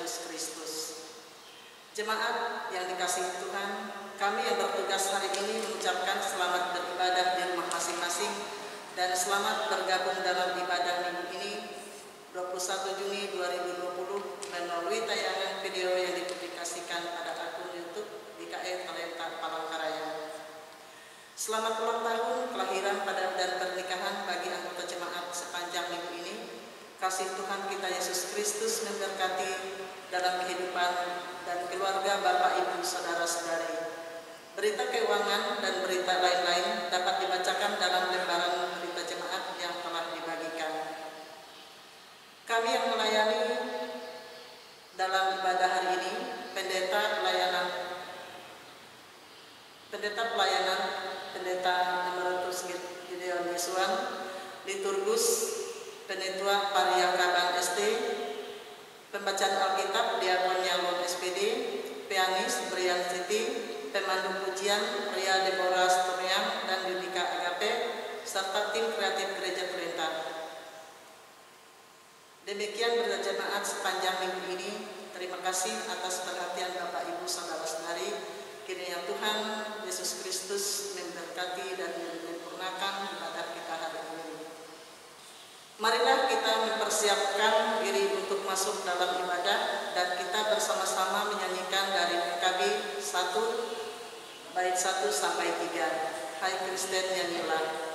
Yesus Kristus. Jemaat yang dikasihi Tuhan, kami yang bertugas hari ini mengucapkan selamat beribadah di rumah masing-masing dan selamat bergabung dalam ibadah minggu ini 21 Juni 2020 melalui tayangan video yang dipublikasikan pada akun YouTube GKI Talenta Palangkaraya. Selamat ulang tahun kelahiran dan pernikahan bagi anggota jemaat sepanjang minggu ini. Kasih Tuhan kita Yesus Kristus memberkati dalam kehidupan dan keluarga Bapak Ibu Saudara-saudari. Berita keuangan dan berita lain-lain dapat dibacakan dalam lembaran berita jemaat yang telah dibagikan. Kami yang melayani dalam ibadah hari ini, Pendeta Emeritus Gideon Yesuan, Liturgus Penetua Pariakaban ST, pembacaan Alkitab Diakon Nyalon SPD, Pianis Brian Siti, pemandu pujian Ria Deborah Storiang dan Yudika Agape, serta tim kreatif Gereja Perintah. Demikian berita jemaat sepanjang minggu ini. Terima kasih atas perhatian Bapak Ibu Saudara-saudari. Kiranya Tuhan Yesus Kristus memberkati dan menyempurnakan ibadah kita hari ini. Marilah kita mempersiapkan diri untuk masuk dalam ibadah dan kita bersama-sama menyanyikan dari PKB 1 bait 1 sampai 3. Hai Kristen nyanyilah.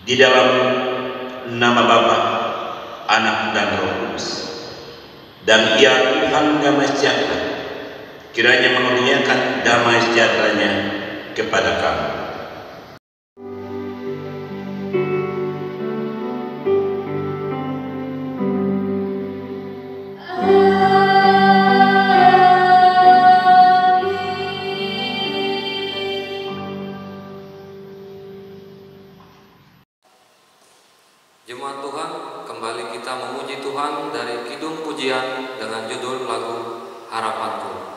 Di dalam nama Bapa, Anak dan Roh Kudus. Dan Ia Tuhan damai sejahtera, kiranya mengaruniakan damai sejahtera-Nya kepada kami. Jemaat Tuhan, kembali kita memuji Tuhan dari Kidung Pujian dengan judul lagu Harapanku.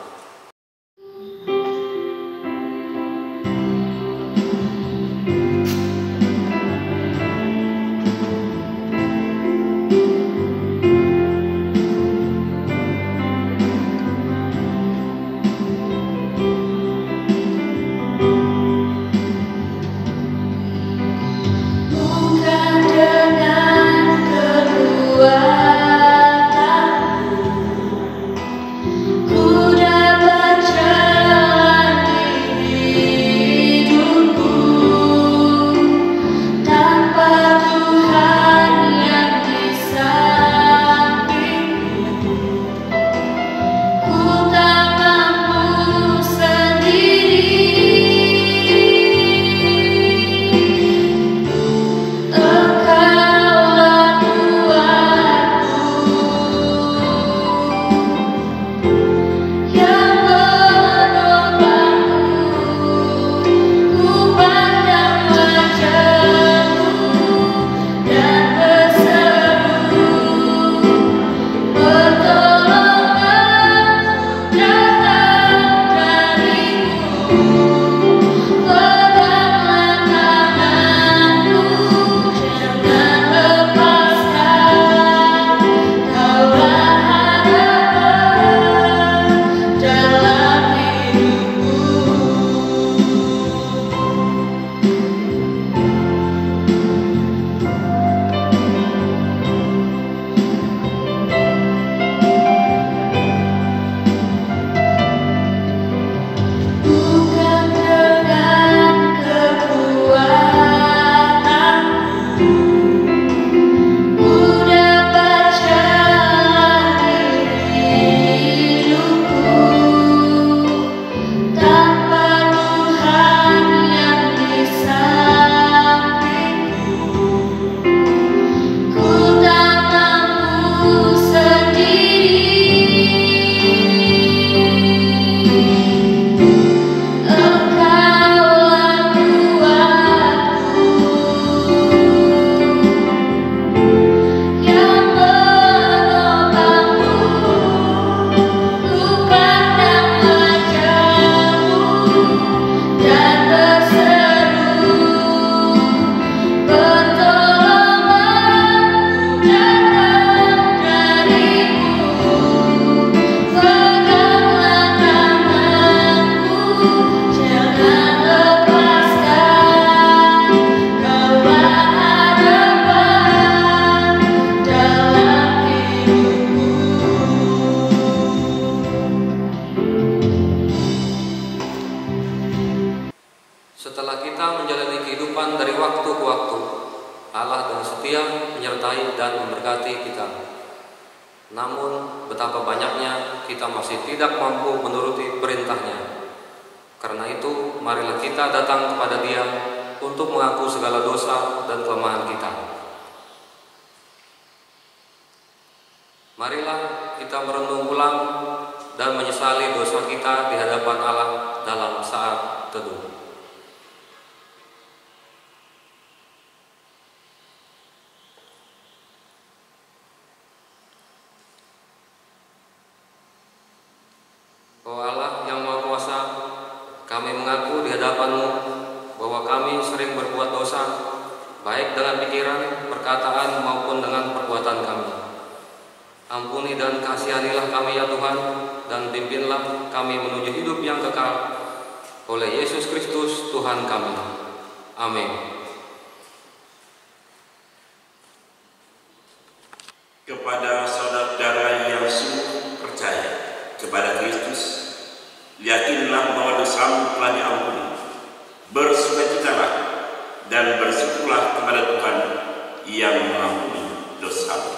Kuda Setelah kita menjalani kehidupan dari waktu ke waktu, Allah dengan setia menyertai dan memberkati kita. Namun betapa banyaknya kita masih tidak mampu menuruti perintahnya. Karena itu, marilah kita datang kepada Dia untuk mengaku segala dosa dan kelemahan kita. Marilah kita merenung ulang dan menyesali dosa kita di hadapan Allah dalam saat teduh. Oh Allah yang Maha Kuasa, kami mengaku di hadapan-Mu bahwa kami sering berbuat dosa, baik dengan pikiran, perkataan maupun dengan perbuatan kami. Ampuni dan kasihanilah kami ya Tuhan, dan pimpinlah kami menuju hidup yang kekal oleh Yesus Kristus Tuhan kami. Amin. Kepada saudara yang sungguh percaya kepada Kristus, yakinlah bahwa dosamu telah diampuni. Bersukacitalah dan bersyukurlah kepada Tuhan yang mengampuni dosamu.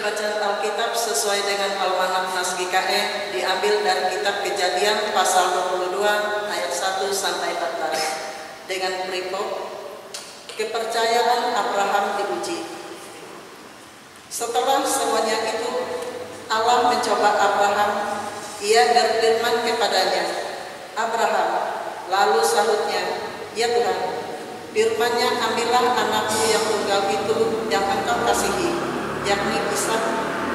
Bacaan Alkitab sesuai dengan Almanak Nas GKE diambil dari kitab Kejadian pasal 22 ayat 1 sampai 14 dengan perikop kepercayaan Abraham diuji. Setelah semuanya itu, Allah mencoba Abraham. Ia berfirman kepadanya, "Abraham." Lalu sahutnya, "Ya Tuhan." Firman-Nya, "Ambillah anakmu yang tunggal itu yang engkau kasihi, yakni Ishak,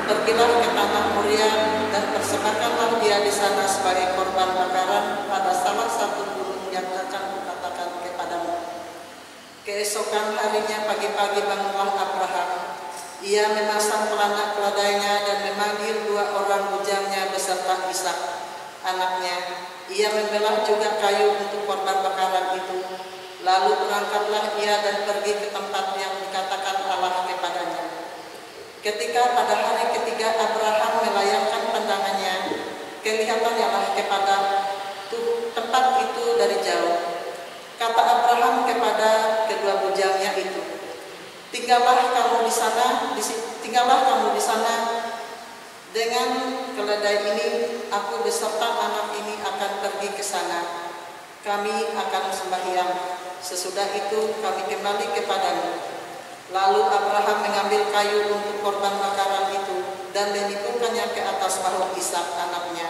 pergilah ke tanah Moria dan persembahkanlah dia di sana sebagai korban bakaran pada salah satu gunung yang akan kukatakan kepadamu." Keesokan harinya pagi-pagi bangunlah Abraham. Ia memasang pelana keledainya dan memanggil 2 orang bujangnya beserta Ishak, anaknya. Ia membelah juga kayu untuk korban bakaran itu. Lalu berangkatlah ia dan pergi ke tempat yang dikatakan Allah kepadanya. Ketika pada hari ketiga Abraham melayangkan pandangannya, kelihatannya kepada tempat itu dari jauh. Kata Abraham kepada kedua bujangnya itu, tinggallah kamu di sana. Dengan keledai ini, aku beserta anak ini akan pergi ke sana. Kami akan sembahyang. Sesudah itu kami kembali kepadamu." Lalu Abraham mengambil kayu untuk korban bakaran itu dan menipukannya ke atas bahu Ishak anaknya.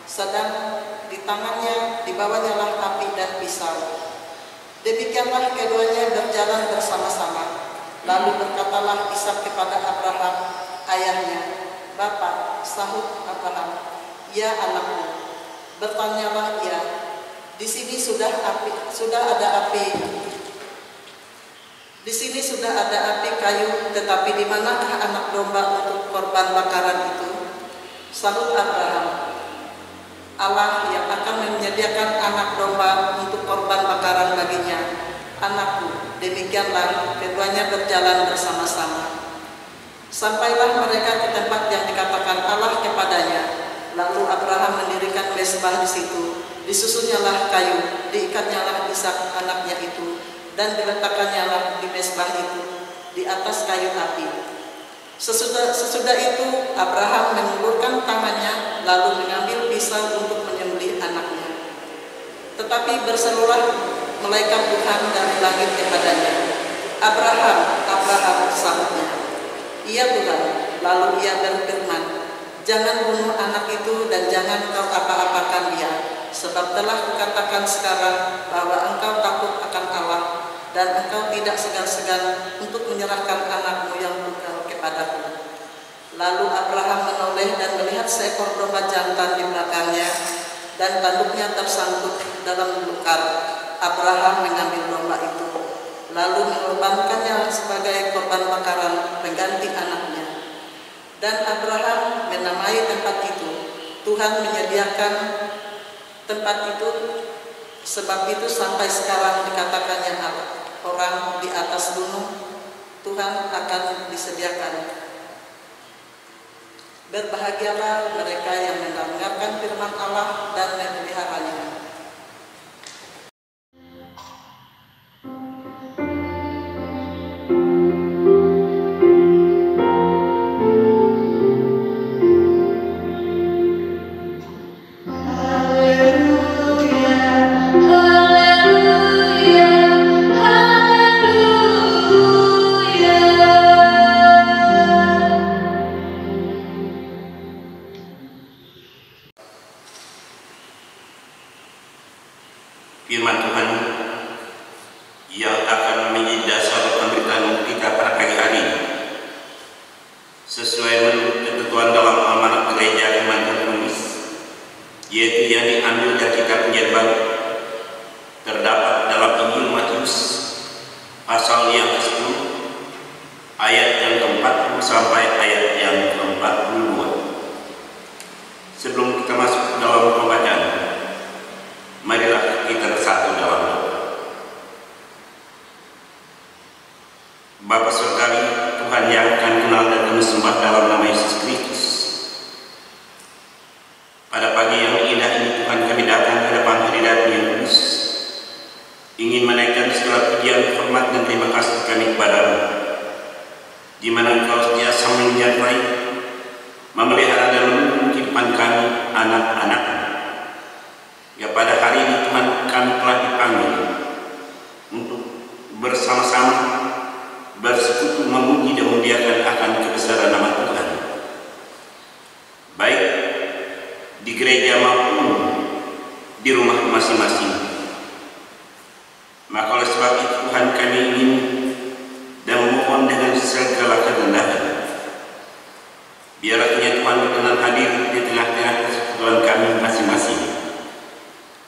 Sedang di tangannya dibawanyalah api dan pisau. Demikianlah keduanya berjalan bersama-sama. Lalu berkatalah Ishak kepada Abraham, ayahnya. "Bapa," sahut Abraham. "Ya anakku." Bertanyalah ia, "Di sini sudah ada api. Di sini sudah ada api kayu, tetapi di manakah anak domba untuk korban bakaran itu?" Sahut Abraham, "Allah yang akan menyediakan anak domba untuk korban bakaran baginya." "Anakku." Demikianlah keduanya berjalan bersama-sama. Sampailah mereka ke tempat yang dikatakan Allah kepadanya. Lalu Abraham mendirikan mezbah di situ. Disusunnyalah kayu, diikatnyalah Ishak anaknya itu, dan diletakkannya di mezbah itu di atas kayu api. Sesudah itu Abraham mengulurkan tangannya lalu mengambil pisau untuk menyembelih anaknya. Tetapi berserulah malaikat Tuhan dari langit kepadanya, "Abraham, Abraham," sahutnya. "Iya Tuhan." Lalu ia berfirman, "Jangan bunuh anak itu dan jangan kau apa-apakan dia, sebab telah kukatakan sekarang bahwa engkau takut akan Allah, dan engkau tidak segan-segan untuk menyerahkan anakmu yang tunggal kepadaku. Lalu Abraham menoleh dan melihat seekor domba jantan di belakangnya, dan tanduknya tersangkut dalam belukar. Abraham mengambil domba itu, lalu mengorbankannya sebagai korban bakaran pengganti anaknya. Dan Abraham menamai tempat itu, Tuhan menyediakan tempat itu, sebab itu sampai sekarang dikatakannya orang di atas gunung, Tuhan akan disediakan. Berbahagialah mereka yang mendengarkan firman Allah dan memeliharanya. Firman Tuhan yang akan menjadi dasar pemberitaan kita pada pagi hari ini, sesuai menurut ketentuan dalam amanat gereja iman tertulis, yaitu yang diambil dari kitab Perjanjian Baru, terdapat dalam Injil Matius pasal yang ke-10 ayat yang ke-40 sampai ayat yang ke-42. Sebelum kita masuk ke dalam pembacaan, marilah kita bersatu dalam doa. Bapa Surgawi, Tuhan yang akan kenal dan kami sembah dalam nama Yesus Kristus, pada pagi yang indah ini Tuhan kami datang ke depan hadirat yang kudus, ingin menaikkan segala pujian, hormat dan terima kasih kami kepadamu, di mana Engkau sentiasa menyertai, memelihara dan menuntun kehidupan kami, anak-anak. Ya, pada hari ini Tuhan kami telah dipanggil untuk bersama-sama bersekutu memuji dan memuliakan akan kebesaran nama Tuhan, baik di gereja maupun di rumah masing-masing. Maka oleh sebab itu Tuhan kami ingin dan memohon dengan segala kerendahan, biarlah Tuhan berkenan hadir di tengah-tengah persekutuan kami masing-masing.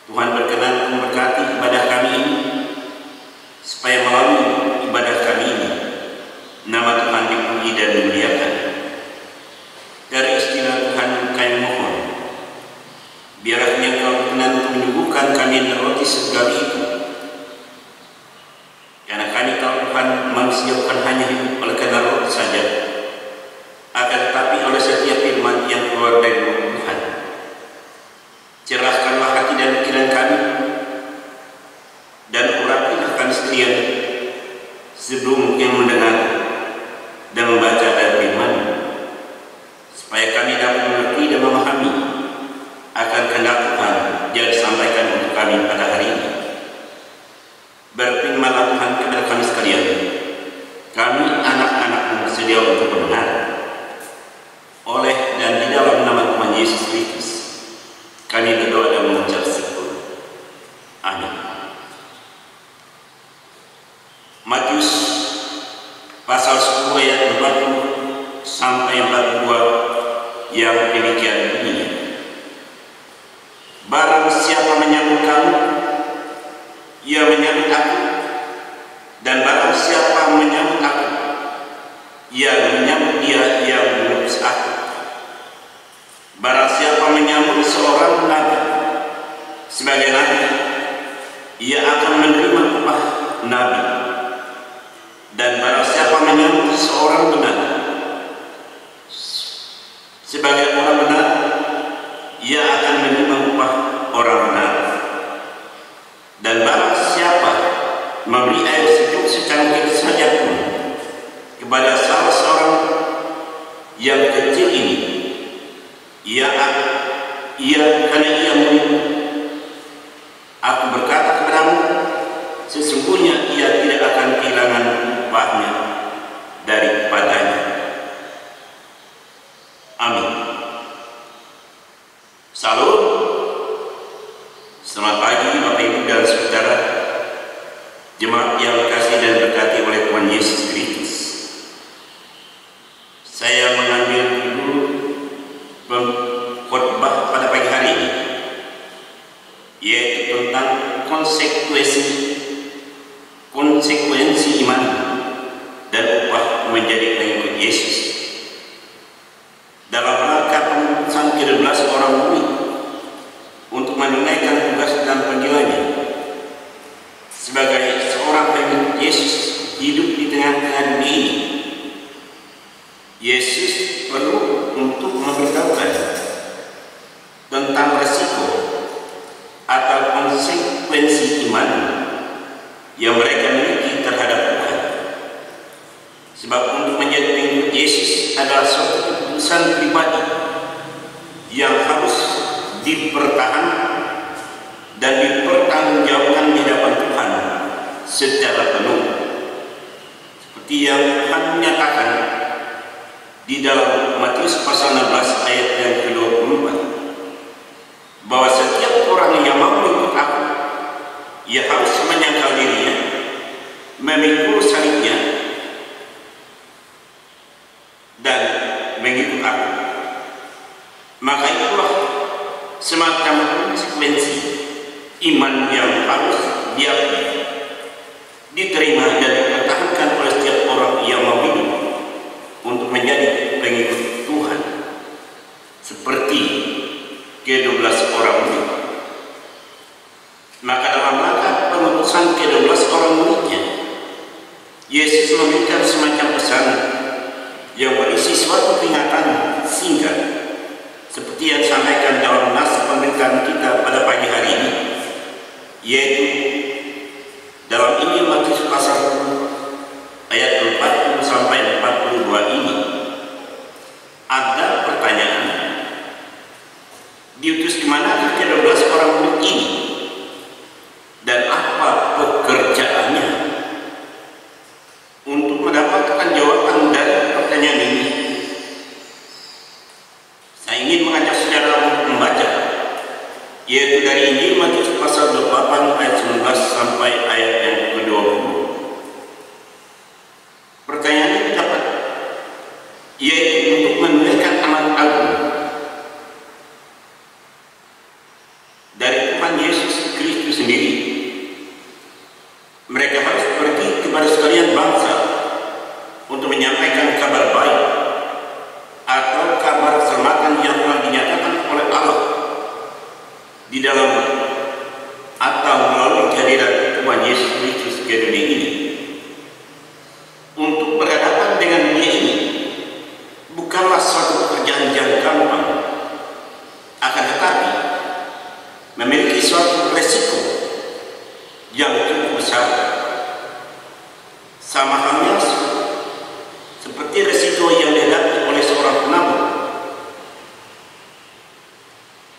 Tuhan berkenan memberkati ibadah kami ini, supaya melalui ibadah kami ini nama Tuhan dipuji dan dimuliakan. Dari istilah Tuhan kami mohon, biarlah Engkau berkenan menyuguhkan kami roti surgawi itu, karena kami tahu Tuhan manusia bukan hanya hidup oleh karena roti saja, akan tetapi oleh setiap firman yang keluar dari mulut Tuhan. Cerahkanlah hati dan pikiran kami, dan urapilah kami sekalian sebelum yang mendengar dan membaca dari firman, supaya kami dapat mengerti dan memahami akan kehendak Tuhan yang disampaikan untuk kami pada hari ini. Berfirmanlah Tuhan kepada kami sekalian, kami anak-anak-Mu bersedia untuk mendengar. Oleh dan di dalam nama Tuhan Yesus Kristus kami berdoa dan mengucap syukur. Amin. Matius pasal 10 ayat 40 sampai 42 yang demikian bunyinya. Barang siapa menyambut kamu, ia menyambut aku, dan barang siapa menyambut aku, ia menyambut dia yang mengutus aku. Barang siapa menyambut seorang nabi sebagai nabi, ia akan menerima upah nabi. Dan barang siapa menyambut seorang benar sebagai orang benar, ia akan menerima upah orang benar. Dan barang siapa memberi air sejuk secangkir saja pun kepada salah seorang yang kecil ini, karena ia mulia. Aku berkata kepadamu, sesungguhnya ia tidak akan kehilangan upahnya daripadanya. Amin. Salam. Selamat pagi Bapak Ibu dan saudara jemaat yang dikasihi hari ini Yesus perlu untuk memberitahukan tentang resiko atau konsekuensi iman yang mereka miliki terhadap Tuhan. Sebab untuk menjadi pengikut Yesus adalah suatu keputusan pribadi yang harus dipertahankan dan dipertanggungjawabkan di hadapan Tuhan secara penuh. Seperti yang Tuhan menyatakan di dalam Matius pasal 16 ayat yang ke-24, bahwa setiap orang yang mau mengikut aku, ia harus menyangkal dirinya, memikul salibnya, dan mengikut aku. Maka itulah semacam konsekuensi iman yang harus diakui, diterima dan dipertahankan oleh setiap orang yang mau hidup untuk menjadi pengikut Tuhan, seperti ke-12 orang murid. Maka dalam rangka pengutusan ke-12 orang muridnya, Yesus memberikan semacam pesan yang berisi suatu peringatan singkat, seperti yang disampaikan dalam nas pemberitaan kita pada pagi hari ini, yaitu dalam Injil Matius pasal 10 ayat 40 sampai 42 ini. Ada pertanyaan, diutus di mana ke-12 orang murid ini dan apa pekerjaannya? Untuk mendapatkan jawaban dari pertanyaan ini, saya ingin mengajak saudara untuk membaca, yaitu dari Injil Matius pasal 28 ayat 19 sampai ayat yang ke-20. Pertanyaan yang dapat, yaitu untuk menunaikan amanat agung dari Tuhan Yesus Kristus sendiri. Mereka harus pergi kepada sekalian bangsa untuk menyampaikan kabar baik atau kabar keselamatan yang telah dinyatakan oleh Allah di dalam atau melalui kehadiran Tuhan Yesus Kristus ke dunia ini. Untuk berhadapan dengan dunia ini bukanlah suatu pekerjaan yang gampang, akan tetapi memiliki suatu resiko yang cukup besar. Sama halnya seperti resiko yang dihadapi oleh seorang penabur.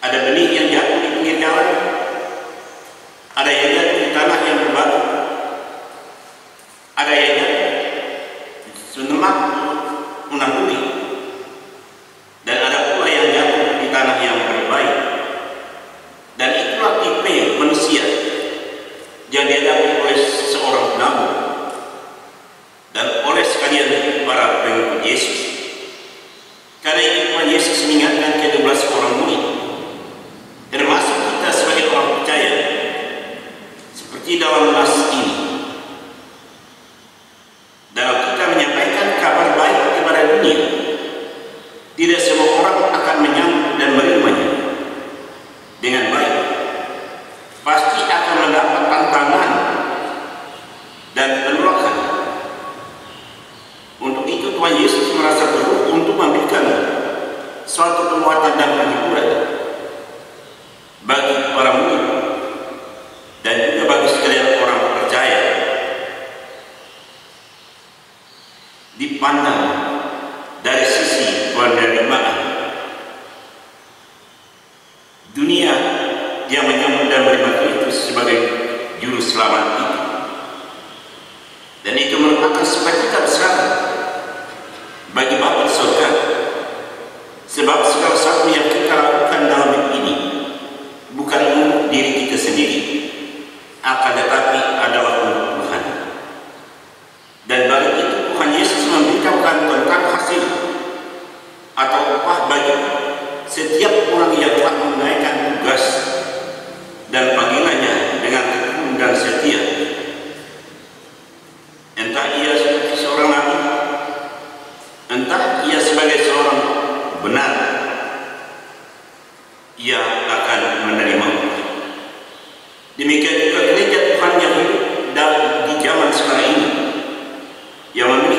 Ada benih yang jatuh di pinggir jalan, ada yang jatuh di tanah yang berbatu, ada yang jatuh di semak menanduri, dan ada pula yang jatuh di tanah yang berbaik. Dan itulah tipe manusia yang dihadapi oleh seorang penabur dan oleh sekalian para pengikut Yesus. Karena itu Tuhan Yesus mengingatkan ke-12 orang murid, termasuk kita sebagai orang percaya, seperti dalam nas ini, dalam kita menyampaikan kabar baik kepada dunia, tidak semua orang akan menyambut dan menerimanya dengan baik. Pasti akan mendapat tantangan dan penolakan. Untuk itu Tuhan Yesus merasa perlu untuk memberikan suatu penguatan dan penghiburan bagi para murid dan juga bagi sekalian orang percaya, dipandang dari sisi penerimaan. Dunia yang menyambut dan menerima Kristus sebagai juru selamat itu, dan itu merupakan sukacita besar bagi Bapa di surga, sebab segala sesuatu yang kita lakukan dalam hidup ini bukan untuk diri kita sendiri, akan tetapi adalah untuk Tuhan. Dan bagi itu Tuhan Yesus memberitahukan tentang hasil atau upah bagi setiap orang yang telah menunaikan tugas dan panggilannya dengan tekun dan setia. Entah ia sebagai seorang nabi, entah ia sebagai seorang benar, ia akan menerima upah. Demikian juga gereja Tuhan yang hidup di zaman sekarang ini, yang memiliki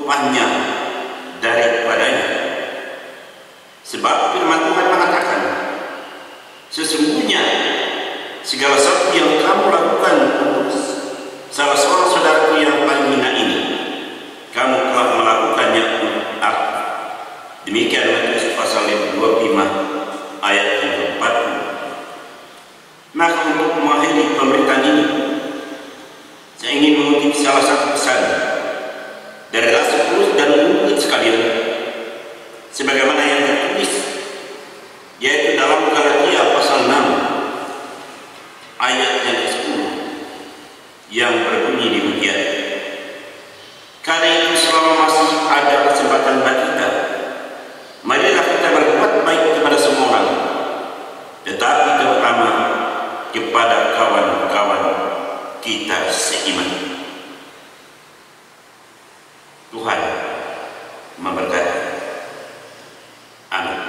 upahnya daripadanya. Sebab firman Tuhan mengatakan, sesungguhnya segala sesuatu yang kamu lakukan untuk salah seorang saudaraku yang paling hina ini, kamu telah melakukannya untuk aku. Demikian Matius pasal 25 ayat 40. Maka untuk mengakhiri pemberitaan ini, saya ingin mengutip salah satu pesan dari Rasul Paulus dan murid sekalian, sebagaimana yang tertulis, yaitu dalam Galatia pasal 6 ayat yang ke-10, yang berbunyi demikian. Karena itu selama masih ada kesempatan bagi kita, marilah kita berbuat baik kepada semua orang, tetapi terutama kepada kawan-kawan kita seiman. Tuhan memberkati. Amin.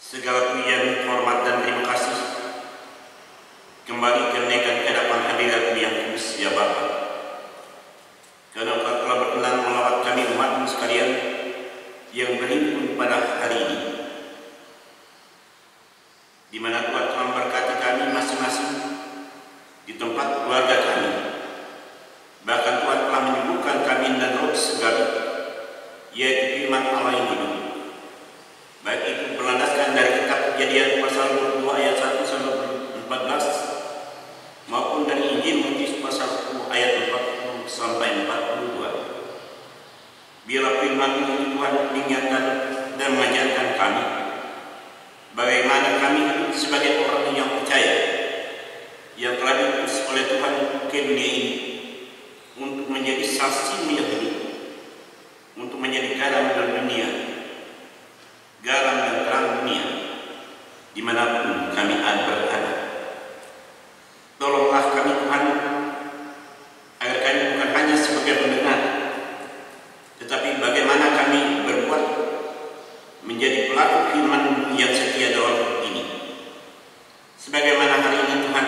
Segala pujian, hormat dan terima kasih kembali kenaikkan ke hadapan hadirat yang kudus ya Bapa, karena Engkau telah berkenan melawat kami umat-Mu sekalian yang berhimpun pada hari ini, di mana Tuhan telah memberkati kami masing-masing di tempat keluarga kami. Bahkan Tuhan telah menyembuhkan kami dan roh segala, yaitu firman Allah yang hidup, baik itu berlandaskan dari kitab Kejadian pasal 22 ayat 1 sampai 14 maupun dari Injil Matius pasal 10 ayat 40 sampai 42. Biarlah firman Tuhan mengingatkan dan mengajarkan kami bagaimana kami hidup sebagai orang yang percaya, yang telah diutus oleh Tuhan ke dunia ini untuk menjadi saksi yang hidup, untuk menjadi garam dan dunia, garam dan terang dunia dimanapun kami berada. Tolonglah kami Tuhan, agar kami bukan hanya sebagai pendengar, tetapi bagaimana kami berbuat menjadi pelaku firman yang setia dalam hidup ini. Sebagaimana hari ini Tuhan,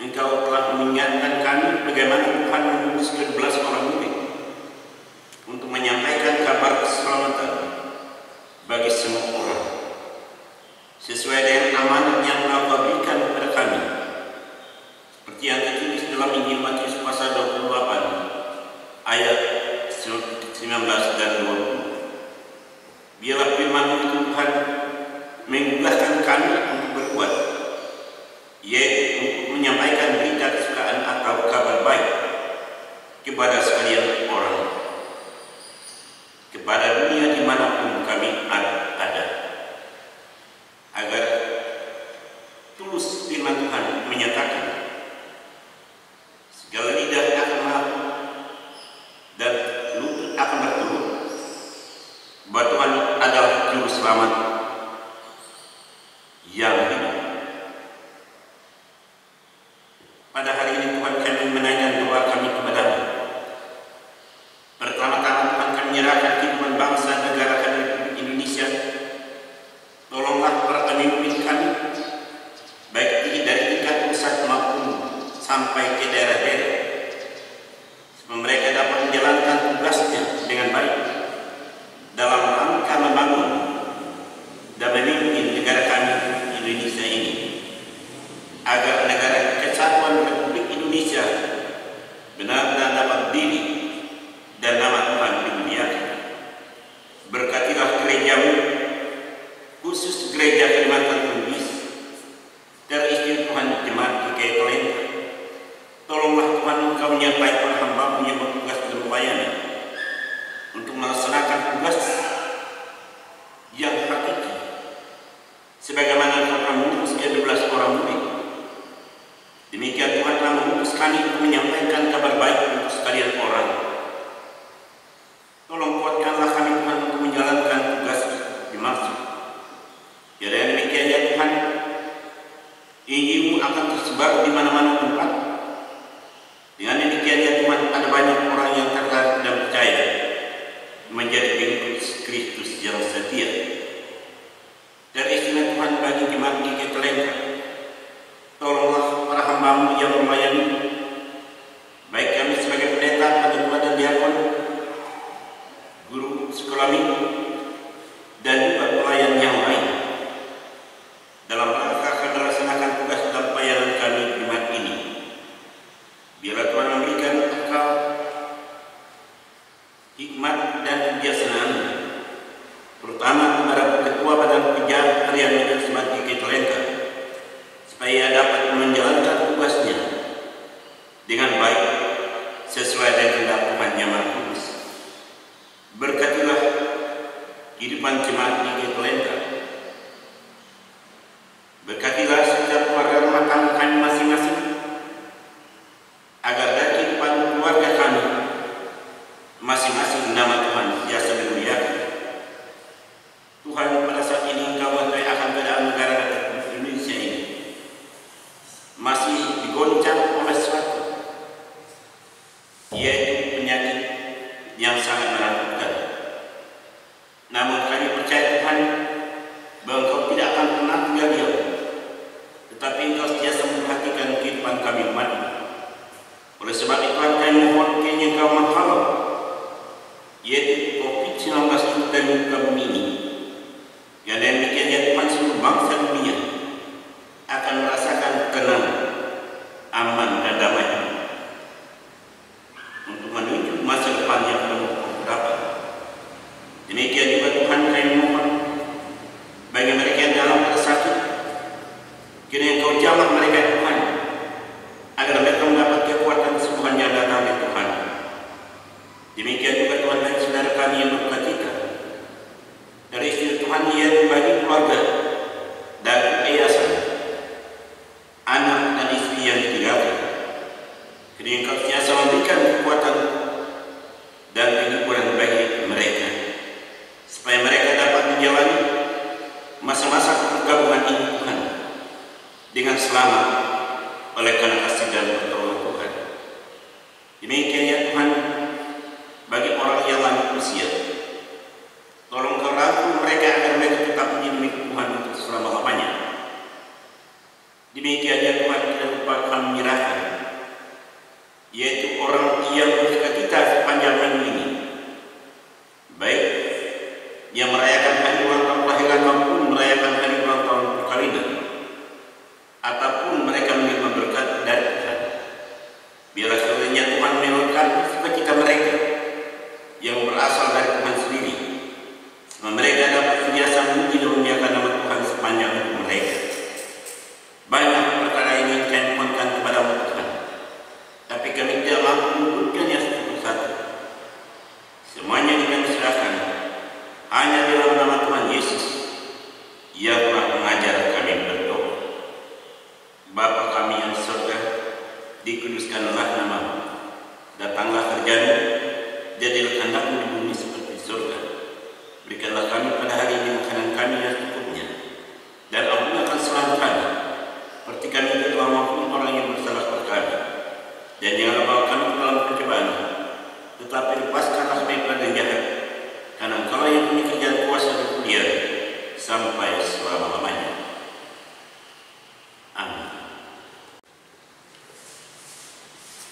Engkau telah mengingatkan kami bagaimana Tuhan mengutus 12 orang murid untuk menyampaikan kabar keselamatan bagi semua orang, sesuai dengan amanat yang Engkau berikan kepada kami, seperti yang tertulis dalam Injil Matius pasal 28 ayat 19 dan 20. Biarlah firman Tuhan menggugahkan kami untuk berbuat, yaitu untuk menyampaikan berita kesukaan atau kabar baik kepada sekalian orang, kepada dunia dimanapun kami ada, agar tulus firman Tuhan menyatakan segala lidah akan mengaku dan lutut akan bertelur bahwa Tuhan adalah juru selamat yang hidup. pada hari ini Tuhan kami menaikkan doa kami kepada-Mu. Pertama-tama Tuhan kami menyerahkan kehidupan bangsa negara kami Republik Indonesia. Tolonglah para pemimpin kami, baik dari tingkat pusat maupun sampai ke daerah-daerah, supaya mereka dapat menjalankan tugasnya dengan baik dalam rangka membangun dan memimpin negara kami Indonesia ini, agar negara kesatuan Republik Indonesia benar-benar dapat berdiri dan nama Tuhan dimuliakan. Berkatilah gereja-Mu, khusus gereja Kalimantan Bugis, terisi Tuhan jemaat GKI Talenta. Tolonglah Tuhan Engkau menyertai para hamba-Mu yang bertugas dalam pelayanan untuk melaksanakan tugas yang hakiki, sebagaimana Engkau telah mengutus 12 orang murid. Demikian Tuhan telah mengutus kami untuk menyampaikan kabar baik untuk sekalian orang. Tolong kuatkanlah kami Tuhan untuk menjalankan tugas dimaksud. Ya, dan demikian ya Tuhan, Injil-Mu akan tersebar di mana-mana tempat. Dengan demikian ya Tuhan, ada banyak orang yang tertarik dan percaya menjadi pengikut Kristus yang setia. Dan istilah Tuhan bagi jemaat GKI Talenta, tolonglah para hamba-Mu yang melayani, baik kami sebagai pendeta, penatua dan diakon, guru sekolah minggu, dan juga pelayan yang lain, dalam rangka akan melaksanakan tugas dan pelayanan kami jemaat ini. Biarlah Tuhan memberikan akal, hikmat dan kebijaksanaan, terutama kepada Ketua Badan Penjaga Harian Majelis Jemaat GKI Talenta, supaya dapat menjalankan tugasnya dengan baik sesuai dengan kehendak Tuhan Yang Maha Kudus. Berkatilah kehidupan jemaat GKI Talenta. Berkatilah setiap keluarga rumah tangga kami masing-masing, agar dari kehidupan keluarga kami masing-masing nama Tuhan biasa dimuliakan. Tuhan, pada saat ini Engkau mengetahui akan keadaan negara Indonesia ini masih digoncang oleh sesuatu, yaitu penyakit yang sangat menakutkan. Namun kami percaya Tuhan bahwa Engkau tidak akan pernah tinggal diam, tetapi Engkau sentiasa memperhatikan kehidupan kami umat. Oleh sebab itu Tuhan, kami mohon kiranya Engkau menghalau, yaitu COVID-19 itu dari muka bumi ini. Ya, dan demikian ya Tuhan, seluruh bangsa dunia akan merasakan tenang, aman dan damai untuk menuju masa depan yang penuh harapan. Demikian juga Tuhan, kami mohon bagi mereka yang dalam sakit, kiranya Engkau jamah mereka Tuhan, agar mereka mendapat kekuatan kesembuhan yang datang dari Tuhan. Demikian juga Tuhan, bagi saudara kami yang berduka cita, dari istri Tuhan yang bagi keluarga dan yayasan, anak dan istri yang ditinggalkan, kiranya Engkau senantiasa memberikan kekuatan dan penghiburan bagi mereka, supaya mereka dapat menjalani masa-masa pergabungan ini Tuhan dengan selamat oleh karena kasih dan pertolongan Tuhan. Demikian ya Tuhan, bagi orang yang lanjut usia, tolong Kau rangkul mereka agar mereka tetap menjadi milik Tuhan untuk selama-lamanya. Demikian ya Tuhan, kita lupa kami menyerahkan, yaitu orang yang bersuka cita sepanjang minggu ini, baik yang merayakan hari ulang tahun kelahiran maupun merayakan hari ulang tahun perkawinan, ataupun mereka menerima berkat dari Tuhan. Biarlah seluruhnya Tuhan melengkapi sukacita mereka yang berasal dari Tuhan sendiri, supaya mereka dapat senantiasa memuji dan memuliakan nama Tuhan sepanjang hidup mereka. Banyak perkara ini kami mohonkan kepada-Mu Tuhan, tapi kami tidak mampu menyebutkannya satu-satu. Semuanya kami serahkan hanya dalam nama Tuhan Yesus yang telah mengajar kami berdoa. Bapa kami yang di surga, dikuduskanlah nama-Mu, datanglah kerja-Mu, jadilah kehendak-Mu di bumi seperti di surga. Berikanlah kami pada hari ini makanan kami yang secukupnya, dan ampunilah kesalahan kami, seperti kami juga telah mengampuni orang yang bersalah kepada kami.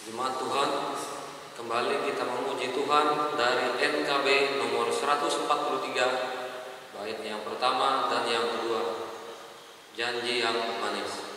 Jemaat Tuhan, kembali kita memuji Tuhan dari NKB nomor 143, bait yang pertama dan yang kedua, janji yang manis.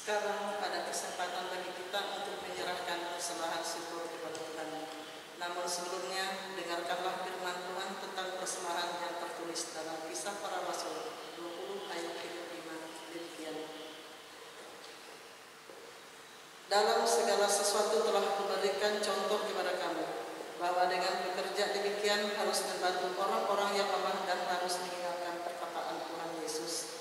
Sekarang ada kesempatan bagi kita untuk menyerahkan persembahan syukur kepada Tuhan. Namun sebelumnya, dengarkanlah firman Tuhan tentang persembahan yang tertulis dalam Kisah Para Rasul 20 ayat 35 demikian. Dalam segala sesuatu telah kuberikan contoh kepada kamu, bahwa dengan bekerja demikian harus membantu orang-orang yang lemah dan harus mengingatkan perkataan Tuhan Yesus.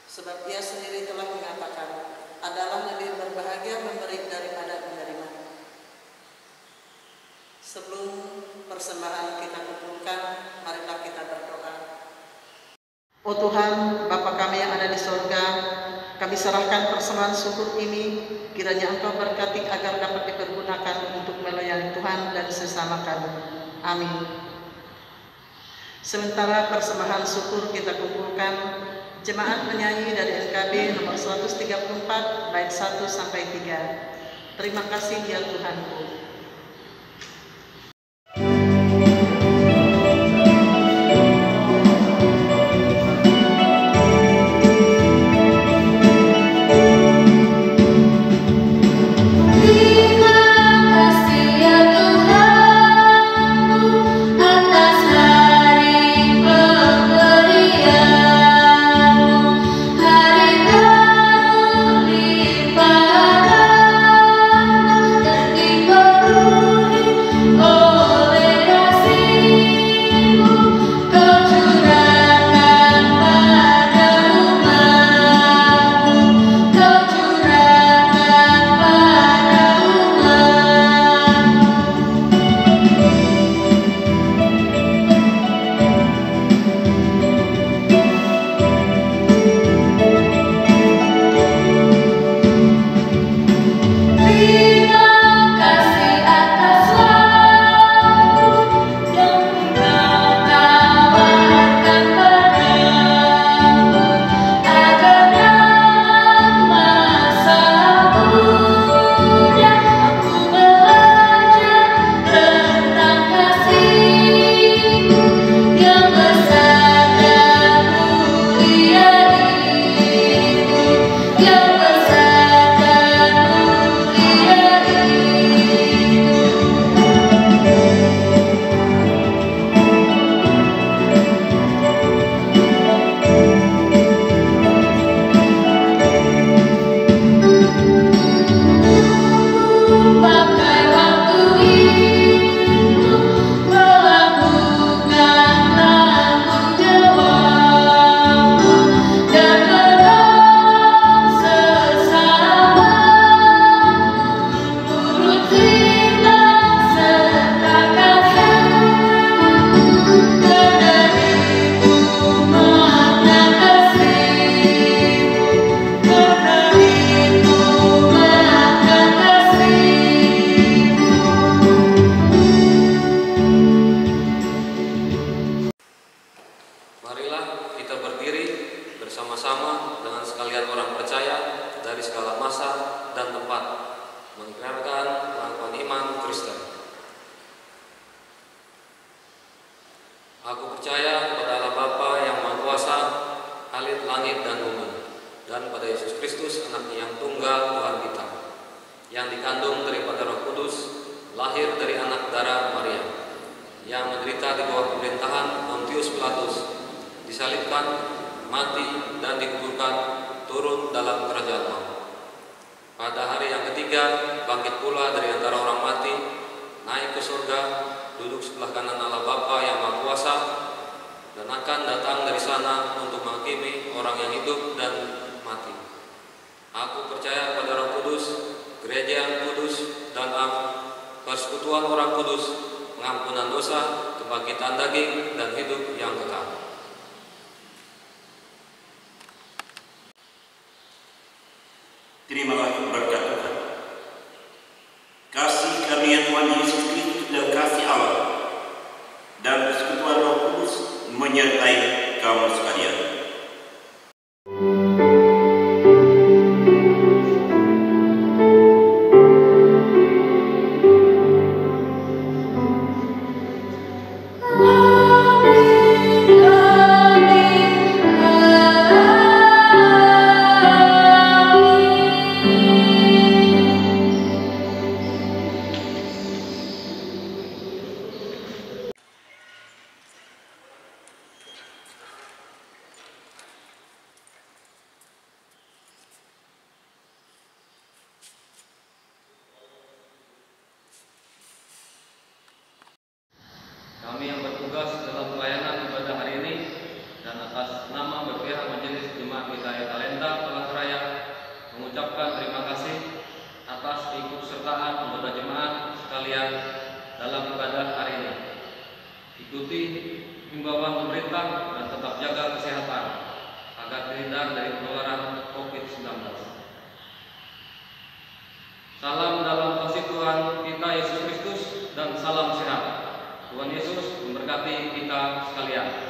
Sebab Ia sendiri telah mengatakan, adalah lebih berbahagia memberi daripada menerima. Sebelum persembahan kita kumpulkan, marilah kita berdoa. Oh Tuhan, Bapa kami yang ada di sorga, kami serahkan persembahan syukur ini, kiranya Engkau berkati agar dapat dipergunakan untuk melayani Tuhan dan sesama kami. Amin. Sementara persembahan syukur kita kumpulkan, jemaat menyanyi dari NKB nomor 134 bait 1 sampai 3. Terima kasih ya Tuhanku. Terima Kristen. Aku percaya kepada Allah Bapa yang Maha Kuasa, Khalid langit dan bumi, dan pada Yesus Kristus, Anaknya yang tunggal Tuhan kita, yang dikandung daripada Roh Kudus, lahir dari anak darah Maria, yang menderita di bawah pemerintahan Pontius Pilatus, disalibkan, mati, dan dikuburkan, turun dalam kerajaan maut. Pada hari yang ketiga, bangkit pula dari antara orang mati, naik ke surga, duduk sebelah kanan Allah Bapa yang Maha Kuasa, dan akan datang dari sana untuk menghakimi orang yang hidup dan mati. Aku percaya pada Roh Kudus, gereja yang kudus dan am, persekutuan orang kudus, pengampunan dosa, kebangkitan daging, dan hidup yang kekal. Terimalah berkat Tuhan. Kasih karunia Tuhan Yesus Kristus dan kasih Allah dan persekutuan Roh Kudus menyertai kamu sekalian. Kami yang bertugas dalam pelayanan ibadah hari ini dan atas nama berpihak Majelis Jemaat GKI Talenta Pelat Raya mengucapkan terima kasih atas keikutsertaan anggota jemaat sekalian dalam ibadah hari ini. Ikuti himbauan pemerintah dan tetap jaga kesehatan agar terhindar dari penularan COVID-19. Salam dalam kasih Tuhan kita Yesus Kristus dan salam sehat. Tuhan Yesus memberkati kita sekalian.